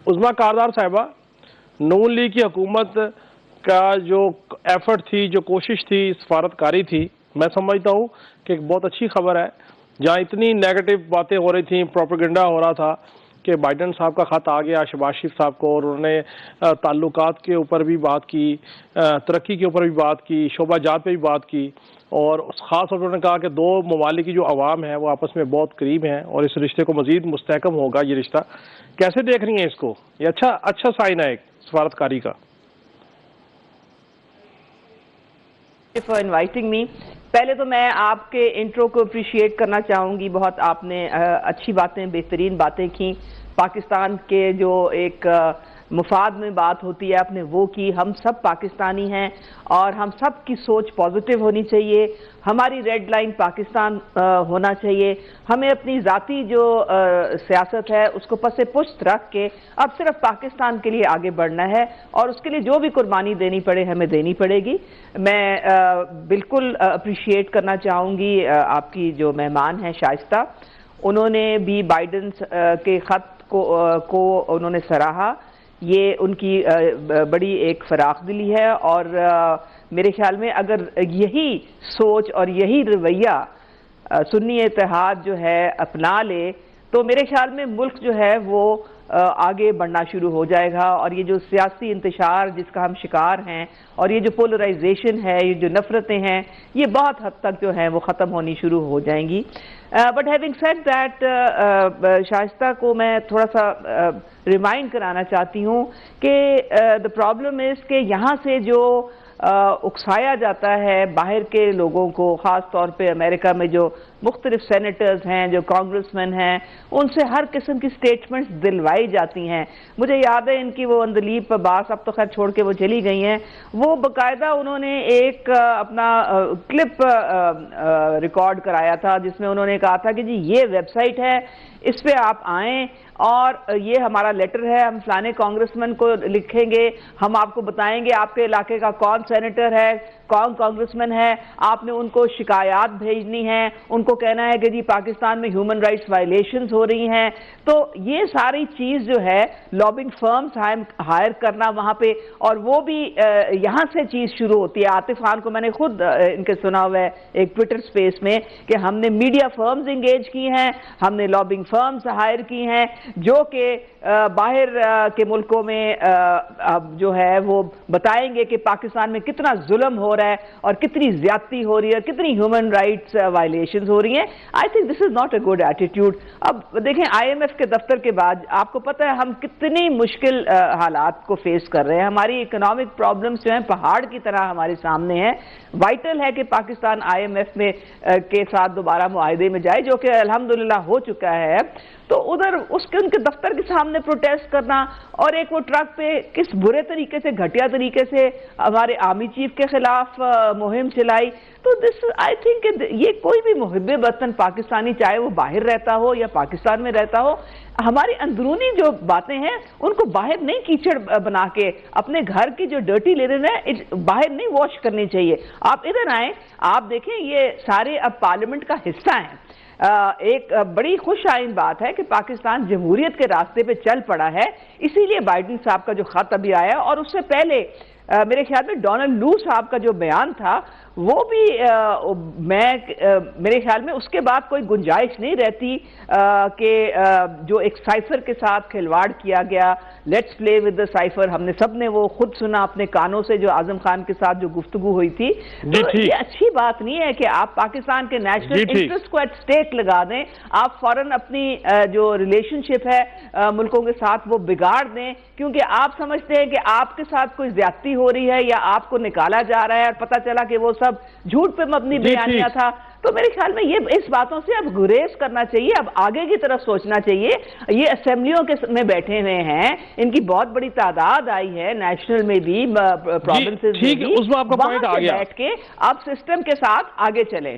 عظمیٰ کاردار صاحبہ، نون لیگ کی حکومت کا جو ایفرٹ تھی، جو کوشش تھی، سفارتکاری تھی، میں سمجھتا ہوں کہ ایک بہت اچھی خبر ہے. جہاں اتنی نیگیٹو باتیں ہو رہی تھیں، پروپیگنڈا ہو رہا تھا کہ بائیڈن صاحب کا خط آ گیا شہباز شریف صاحب کو، اور انہوں نے تعلقات کے اوپر بھی بات کی، ترقی کے اوپر بھی بات کی، شعبہ جات پہ بھی بات کی، اور خاص طور پر انہوں نے کہا کہ دو ممالک کی جو عوام ہے وہ آپس میں بہت قریب ہیں اور اس رشتے کو مزید مستحکم ہوگا. یہ رشتہ کیسے دیکھ رہی ہیں اس کو؟ یہ اچھا سائن ہے ایک سفارتکاری کا. For inviting me. پہلے تو میں آپ کے انٹرو کو اپریشیٹ کرنا چاہوں گی. بہت آپ نے اچھی باتیں، بہترین باتیں کی. پاکستان کے جو ایک مفاد میں بات ہوتی ہے آپ نے وہ کی. ہم سب پاکستانی ہیں اور ہم سب کی سوچ پازیٹیو ہونی چاہیے. ہماری ریڈ لائن پاکستان ہونا چاہیے. ہمیں اپنی ذاتی جو سیاست ہے اس کو پس پشت رکھ کے اب صرف پاکستان کے لیے آگے بڑھنا ہے، اور اس کے لیے جو بھی قربانی دینی پڑے ہمیں دینی پڑے گی. میں بالکل اپریشیٹ کرنا چاہوں گی آپ کی جو مہمان ہیں شائستہ، انہوں نے بھی بائیڈن کے خط کو انہوں نے سراہا. یہ ان کی بڑی ایک فراخ دلی ہے، اور میرے خیال میں اگر یہی سوچ اور یہی رویہ سنی اتحاد جو ہے اپنا لے تو میرے خیال میں ملک جو ہے وہ آگے بڑھنا شروع ہو جائے گا. اور یہ جو سیاسی انتشار جس کا ہم شکار ہیں، اور یہ جو پولرائزیشن ہے، یہ جو نفرتیں ہیں، یہ بہت حد تک جو ہیں وہ ختم ہونی شروع ہو جائیں گی. بٹ ہیونگ سیڈ دیٹ، شائستہ کو میں تھوڑا سا ریمائنڈ کرانا چاہتی ہوں کہ the problem is کہ یہاں سے جو اکسایا جاتا ہے باہر کے لوگوں کو، خاص طور پہ امریکہ میں جو مختلف سینیٹرز ہیں، جو کانگریس مین ہیں، ان سے ہر قسم کی سٹیٹمنٹس دلوائی جاتی ہیں. مجھے یاد ہے ان کی وہ اندلیب عباس، اب تو خیر چھوڑ کے وہ چلی گئی ہیں، وہ باقاعدہ انہوں نے ایک اپنا کلپ ریکارڈ کرایا تھا جس میں انہوں نے کہا تھا کہ جی یہ ویب سائٹ ہے، اس پہ آپ آئیں اور یہ ہمارا لیٹر ہے، ہم فلانے کانگریس مین کو لکھیں گے، ہم آپ کو بتائیں گے آپ کے علاقے کا کون سینیٹر ہے، کون کانگریس مین ہے، آپ نے ان کو شکایات بھیجنی ہے، ان کو کہنا ہے کہ جی پاکستان میں ہیومن رائٹس وائلیشنز ہو رہی ہیں. تو یہ ساری چیز جو ہے لابنگ فرمز ہائر کرنا وہاں پہ، اور وہ بھی یہاں سے چیز شروع ہوتی ہے. عاطف خان کو میں نے خود ان کے سنا ہوا ہے ایک ٹویٹر سپیس میں کہ ہم نے میڈیا فرمز انگیج کی ہیں، ہم نے لابنگ فرمز ہائر کی ہیں جو کہ باہر کے ملکوں میں جو ہے وہ بتائیں گے کہ پاکستان میں کتنا ظلم ہو رہا ہے اور کتنی زیادتی ہو رہی ہے، کتنی ہیومن رائٹس وائلیشنز ہو رہی ہیں. I think this is not a good attitude. اب دیکھیں آئی ایم ایف کے دفتر کے بعد آپ کو پتہ ہے ہم کتنی مشکل حالات کو فیس کر رہے ہیں. ہماری اکنامک پرابلمز جو ہیں پہاڑ کی طرح ہمارے سامنے ہیں. وائٹل ہے کہ پاکستان آئی ایم ایف میں کے ساتھ دوبارہ معاہدے میں جائے، جو کہ الحمدللہ ہو چکا ہے. تو ادھر ان کے دفتر کے سامنے پروٹیسٹ کرنا، اور ایک وہ ٹرک پہ کس برے طریقے سے، گھٹیا طریقے سے ہمارے آرمی چیف کے خلاف مہم چلائی. تو آئی تھنک یہ کوئی بھی محب وطن پاکستانی، چاہے وہ باہر رہتا ہو یا پاکستان میں رہتا ہو، ہماری اندرونی جو باتیں ہیں ان کو باہر نہیں کیچڑ بنا کے اپنے گھر کی جو ڈرٹی لیڈر ہے باہر نہیں واش کرنی چاہیے. آپ ادھر آئیں، آپ دیکھیں یہ سارے اب پارلیمنٹ کا حصہ ہیں. ایک بڑی خوش آئین بات ہے کہ پاکستان جمہوریت کے راستے پہ چل پڑا ہے. اسی لیے بائیڈن صاحب کا جو خط ابھی آیا، اور اس سے پہلے میرے خیال میں ڈونلڈ لو صاحب کا جو بیان تھا وہ بھی میرے خیال میں اس کے بعد کوئی گنجائش نہیں رہتی کہ جو ایک سائفر کے ساتھ کھلواڑ کیا گیا، let's play with the cipher, ہم نے سب نے وہ خود سنا اپنے کانوں سے جو اعظم خان کے ساتھ جو گفتگو ہوئی تھی. تو یہ اچھی بات نہیں ہے کہ آپ پاکستان کے نیشنل انٹرسٹ کو ایٹ اسٹیک لگا دیں، آپ فوراً اپنی جو ریلیشن شپ ہے ملکوں کے ساتھ وہ بگاڑ دیں کیونکہ آپ سمجھتے ہیں کہ آپ کے ساتھ کوئی زیادتی ہو رہی ہے یا آپ کو نکالا جا رہا ہے، اور پتہ چلا کہ وہ سب جھوٹ پہ مبنی بیانیہ تھا. تو میرے خیال میں یہ اس باتوں سے اب گریز کرنا چاہیے، اب آگے کی طرف سوچنا چاہیے. یہ اسمبلیوں میں بیٹھے ہوئے ہیں، ان کی بہت بڑی تعداد آئی ہے، نیشنل میں بھی، پروونسز میں بھی، وہاں سے بیٹھ کے اب سسٹم کے ساتھ آگے چلیں.